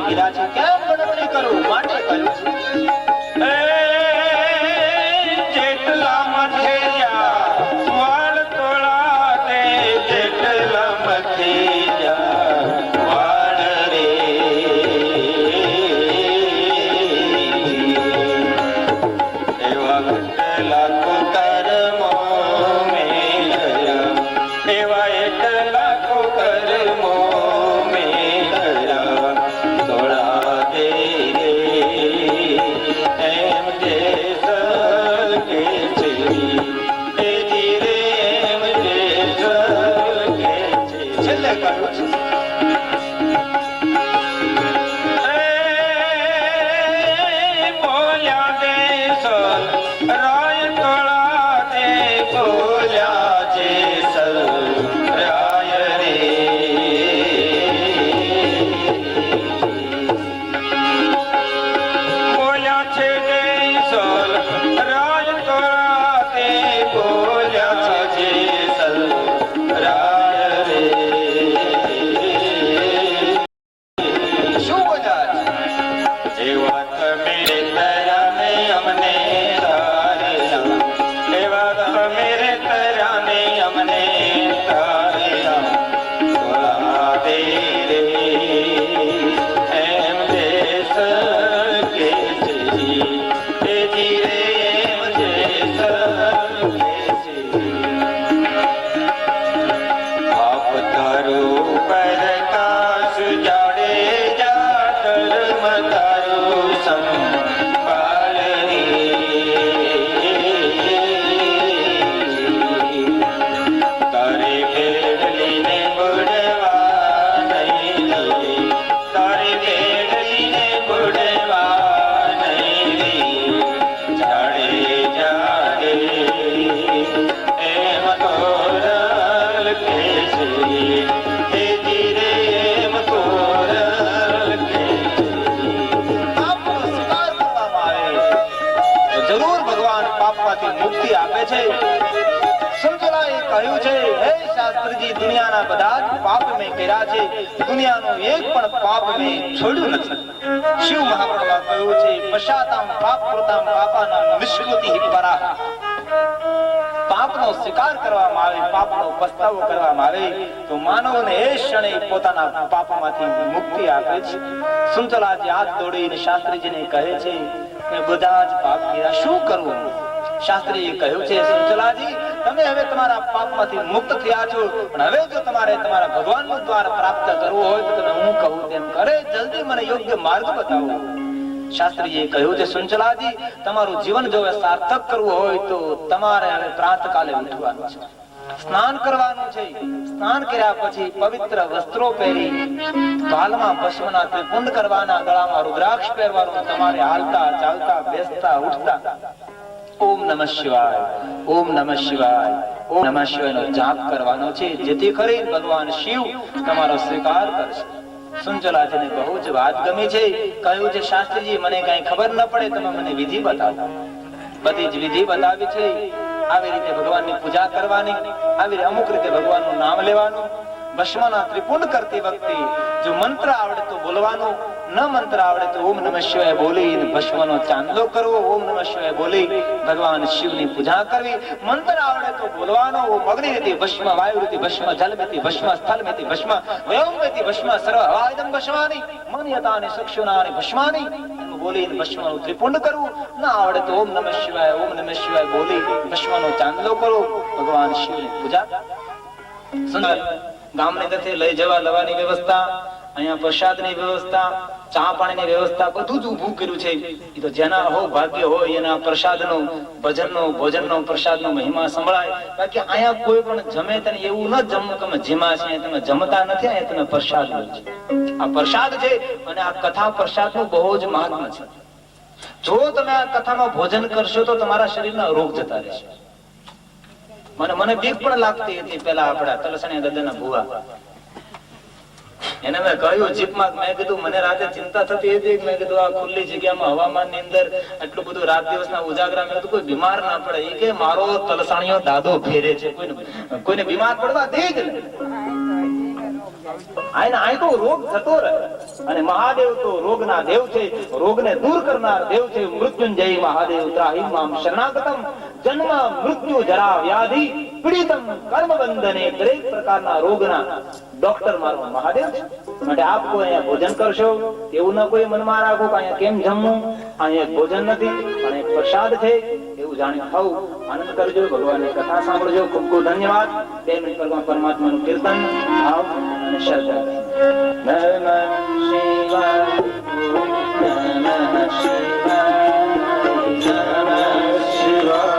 કર્યા છે, કેમ ગણતરી કરું માટે કહ્યું છે જેટલા મથેયા વાળ તોળા દે, જેટલા મથેયા વાળ રે, એવા એટલા કર્મો મેં કર્યા, એવા એટલા કર્મો મેં કર્યા, તોળા દે એમ જે સકે છે, એ ધીરે એમ જે સકે છે. છેલ્લે કહ્યું છે બોલ્યા દે સર રાય તોળા દે, બોલ્યા જે સર રાય રે, બોલ્યા છે જે સર રાય તોળા દે, બોલ્યા જે સર રાય રે. શું બોલ્યા છે? એવા તમે તરાને અમને તાર્યા, એવા તમે તરાને અમને તાર્યા, તોળા દે રે એમ જે સકે છે, એ ધીરે એમ જે સકે છે. આપ તારું પ્રકાશ જાડે જા, ધર્મ તારું સંભાળ રે, તારે ભેડલીને બુડવા નહીં રે, તારે ભેડલીને બુડવા નહીં રે, જાડે જાડે એમ તોરલ કે છે, એ ધીરે એમ તોરલ કે છે. પાપનો સ્વીકાર કરવામાં આવે તો જરૂર ભગવાન પાપમાંથી મુક્તિ આપે છે. સમજલાએ કહ્યું છે, હે શાસ્ત્રીજી, દુનિયાના બધા જ પાપ મેં કર્યા છે, દુનિયાનું એક પણ પાપ મેં છોડ્યું નથી. શિવ મહાપુરાણમાં કહ્યું છે, પશ્ચાતામ પાપ કૃતામ પાપાનામ નિષ્કૃતિ પરાહ. પાપનો સ્વીકાર કરવામાં આવે, પાપનો પસ્તાવો કરવામાં આવે તો માનવને એ ક્ષણે પોતાના પાપમાંથી મુક્તિ આપે છે. સુંચલાજી હાથ દોડીને શાસ્ત્રીજીને કહે છે કે બધા જ પાપ કર્યા, શું કરવું? શાસ્ત્રીએ કહ્યું છે, સુંચલાજી, તમે હવે તમારા પાપમાંથી મુક્ત થયા છો, પણ હવે જો તમારે તમારા ભગવાનનું દ્વાર પ્રાપ્ત કરવું હોય તો તમે હું કહું તેમ કરે, જલ્દી મને યોગ્ય માર્ગ બતાવો. શાસ્ત્રીએ કહ્યું છે, સુંચલાજી, તમારું જીવન જો સાર્થક કરવું હોય તો તમારે હવે પ્રાતકાલે ઉઠવાનું છે, સ્નાન કરવાનું છે. સ્નાન કર્યા પછી પવિત્ર વસ્ત્રો પહેરી ગાલમાં ભસ્મના ત્રિપુંડ કરવાના, ગળામાં રુદ્રાક્ષ પહેરવાનું, તમારે હાલતા ચાલતા બેસતા ઉઠતા ઓમ નમઃ શિવાય, ઓમ નમઃ શિવાય, ઓમ નમઃ શિવાયનો જાપ કરવાનો છે, જેથી કરી ભગવાન શિવ તમારો સ્વીકાર કરશે. સુંચલાજીને બહુ જ વાત ગમી છે. કહ્યું છે, શાસ્ત્રીજી, મને કઈ ખબર ન પડે, તમે મને વિધિ બતાવો. બધી જ વિધિ બતાવી છે. આવી રીતે ભગવાનની પૂજા કરવાની, આવી અમુક રીતે ભગવાનનું નામ લેવાનું. ભસ્મના ત્રિપુંડ કરતી વખતે જો મંત્ર આવડે તો બોલવાનો, ન મંત્ર આવડે તો ઓમ નમઃ શિવાય બોલી ભસ્મનો ચાંદલો કરવો, ઓમ નમઃ શિવાય બોલી ભગવાન શિવની પૂજા કરવી. મંત્ર આવડે તો બોલવાનો, ઓમ અગ્નિરિતિ ભસ્મ, વાયુરિતિ ભસ્મ, જલમિતિ ભસ્મ, સ્થલમિતિ ભસ્મ, વયોમિતિ ભસ્મ, સર્વ હવાઇદમ ભસ્માની, મન્યતાની ચક્ષુનાની ભસ્માની બોલી ભસ્મનું ત્રિપુંડ કરવું. ના આવડે તો ઓમ નમઃ શિવાય, ઓમ નમઃ શિવાય બોલી ભસ્મનો ચાંદલો કરવો, ભગવાન શિવની પૂજા. સુંદર ગામને ગથે લઈ જવા લવાની વ્યવસ્થા, અહીંયા પ્રસાદની વ્યવસ્થા, ચા પાણીની વ્યવસ્થા, બધું જ ઊભું કર્યું છે. એ તો જેના હો ભાગ્ય હોય એના પ્રસાદનો, ભજનનો, ભોજનનો, પ્રસાદનો મહિમા સંભળાય. બાકી અહીંયા કોઈ પણ જમે તેને એવું ન જમો કે તમે જીમા છે, તમે જમતા નથી, અહીંયા તમે પ્રસાદ લો છો. આ પ્રસાદ છે અને આ કથા પ્રસાદનું બહુ જ મહાત્મા છે. જો તમે આ કથામાં ભોજન કરશો તો તમારા શરીરના રોગ જતા રહેશે. મને બીક પણ લાગતી હતી પેલા આપડા તલસણી દાદાના ભુવા, એને મેં કહ્યું જીપમાં, મેં કીધું મને રાતે ચિંતા થતી હતી, મેં કીધું આ ખુલ્લી જગ્યામાં હવામાન ની અંદર એટલું બધું રાત દિવસના ઉજાગરા, મેં કીધું કોઈ બીમાર ના પડે. એ કે મારો તલસાણીઓ દાદો ફેરે છે, કોઈને બીમાર પડવા દે જ નહીં. આય તો રોગ જતો રહે અને મહાદેવ તો રોગના દેવ છે, રોગને દૂર કરનાર દેવ છે. મૃત્યુંજય મહાદેવ ત્રાહિ મામ શરણાગતમ. જન્મ મૃત્યુ જરા વ્યાધિ પીડિતમ કર્મ બંધને. દરેક પ્રકારના રોગના ડોક્ટર મારો મહાદેવ છે. માટે આપ કોઈ અહીંયા ભોજન કરશો એવું ન કોઈ મનમાં રાખો કે અહીંયા કેમ જમવું, અહીંયા ભોજન નથી પણ એક પ્રસાદ છે એવું જાણી ખાવ. આનંદ કરજો, ભગવાનની કથા સાંભળજો. ખૂબ ખૂબ ધન્યવાદ. 2 મિનિટ પરમાત્માનું કીર્તન ભાવ અને શ્રદ્ધા. નમઃ શિવાય, નમઃ શિવાય, નમઃ શિવાય.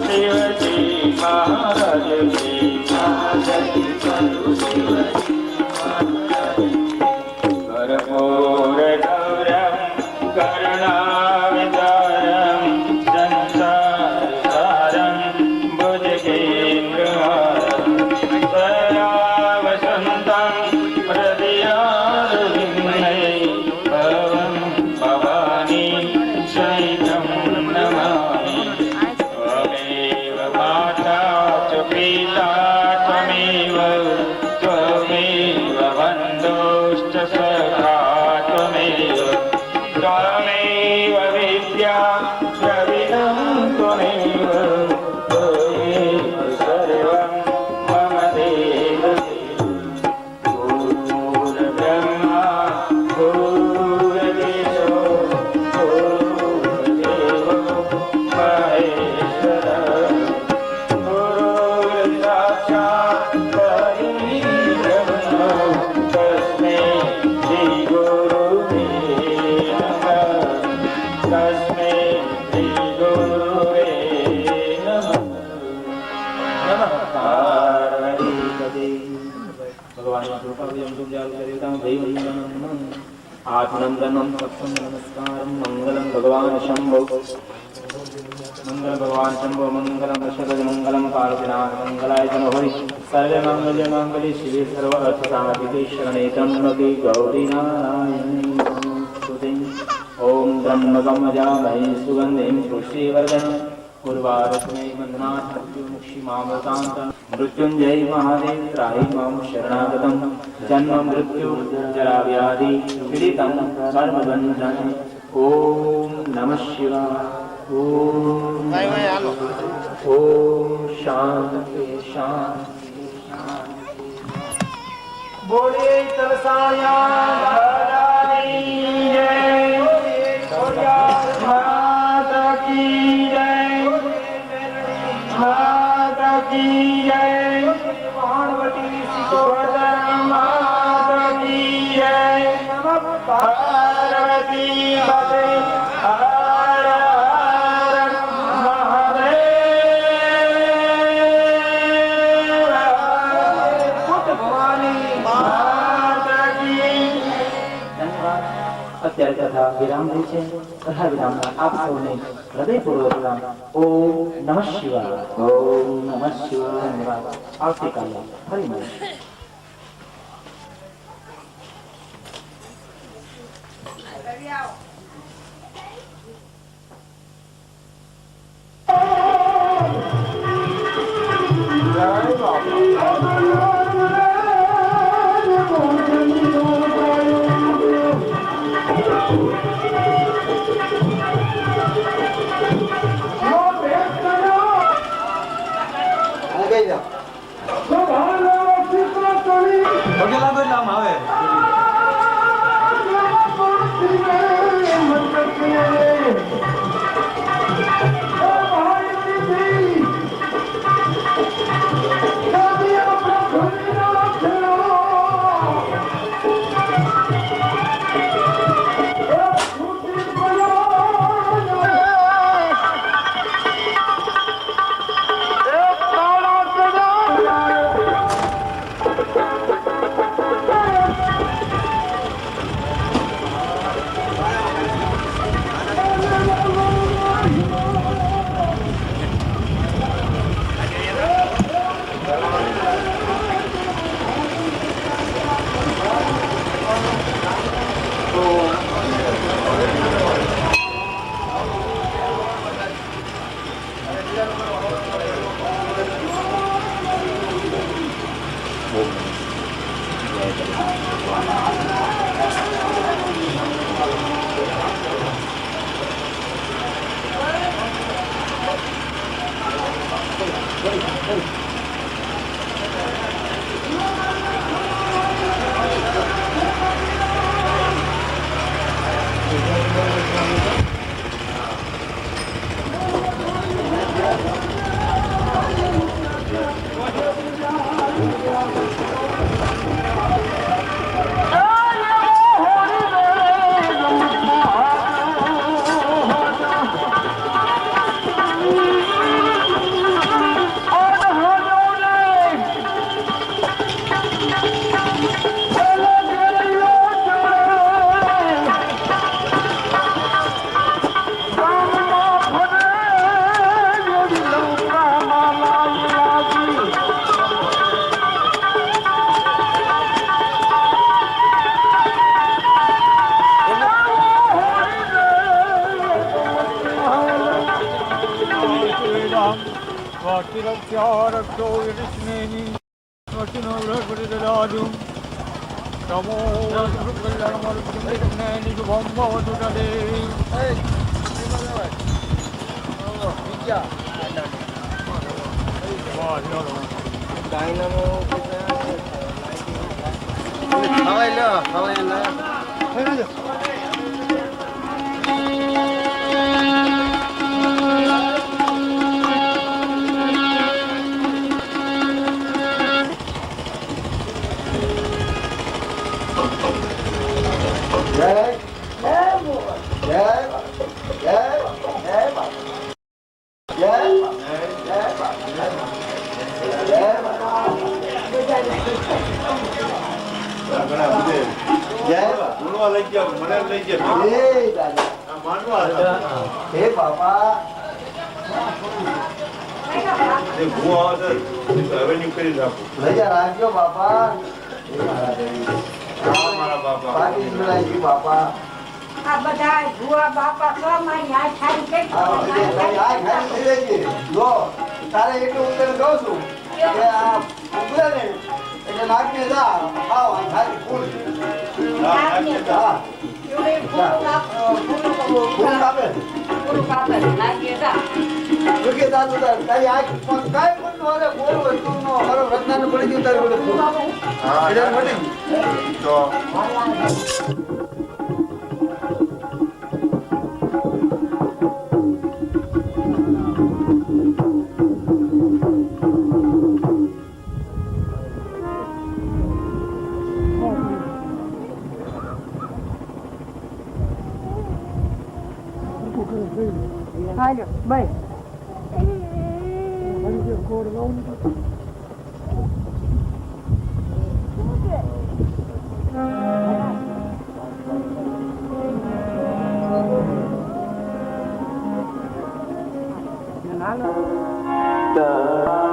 શિવજી મહારાજ કી કર્પૂર ગૌરમ કરુણાવતારમ સંસાર સારમ ભુજગેન્દ્રહારમ સદાવસંતં હૃદયારવિંદે ભવં ભવાની સહિतं નમામિ ત્વમેવ માતા ચ પિતા ત્વમેવ બંધુશ્ચ સખા ત્વમેવ ત્વમેવ વિદ્યા દ્રવિણં ત્વમેવ ત્વમેવ સર્વં મમ દેવ ગુરુર્બ્રહ્મા ગુરુર્વિષ્ણુ ગુરુર્દેવો મહેશ્વરः ગુરુર્સાક્ષાત્ પરબ્રહ્મ તસ્मै શ્રી ગુરુવે નમઃ તસ્मै શ્રી ગુરુવે નમઃ નમઃ પાર્વતી પતે ભગવાન કૃપાવ્યમ તુજાલ કરિતામ દૈવમ આત્મનંદનમ સત્સંગ નમસ્કારમ મંગલમ ભગવાન શંભો મંગલ ભગવાન શંભો મંગલમ શરદ મંગલમ પાર્વતીનાથ મંગલાય તનો હરિ સર્વે મંગલ્ય મંગલે શિવે સર્વ અર્થ સાધિકે શરણે ત્રંબકે ગૌરી નારાયણી નમોસ્તુતે ઓમ ત્રંબકમ યજામહે સુગંધિં પુષ્ટિવર્ધનમ ઉર્વારુકમે વંદનાથ મૃત્યુમુક્ષીમામૃતાંત મૃત્યુંજય મહાદેવ ત્રાહિ મામ શરણાગતમ જન્મ મૃત્યુ જરા વ્યાધિ પીડિતમ સર્વબંધન ઓમ નમઃ શિવાય ઓમ ઓમ શાંતિ શાંતિ શાંતિ બોલે તલસાયા ભવાની જય માતા કી જય માતા કી જય વાણવટી સિકોદર માતા કી જય નમઃ પાર્વતી પતે હર હર મહાદેવ પુત્ર ભવાની માતા કી ધન્યવાદ અત્યારે કથા વિરામ લે છે કથા વિરામમાં આપ સૌને હૃદયપૂર્વક રામ ઓમ નમઃ શિવાય ઓમ નમઃ શિવાય ધન્યવાદ આવતીકાલે ફરી મળીશું Swastiram, Swastiraksharakto Yadisneni, Swastinavrapridadadum, Namo Vasudhalyanamarukineni Shubham Bhavatu Tade. રાખજો બાપા બાપા આ બધા ભુવા બાપા તો મારી આ છાડી કઈ તારે એટલું હું તને કહું છું કે આ ઉભરે ને એટલે નાખને જા ખાવ ખાલી ફૂલ ફૂલ કાપે જોકે દાદુ તારી આંખ કાંઈ પણ મારે બોલવું તું નો મારો રત્નાને પડી ગયું તારી બોલે ફૂલ એટલે મટી તો હાલો બસ Da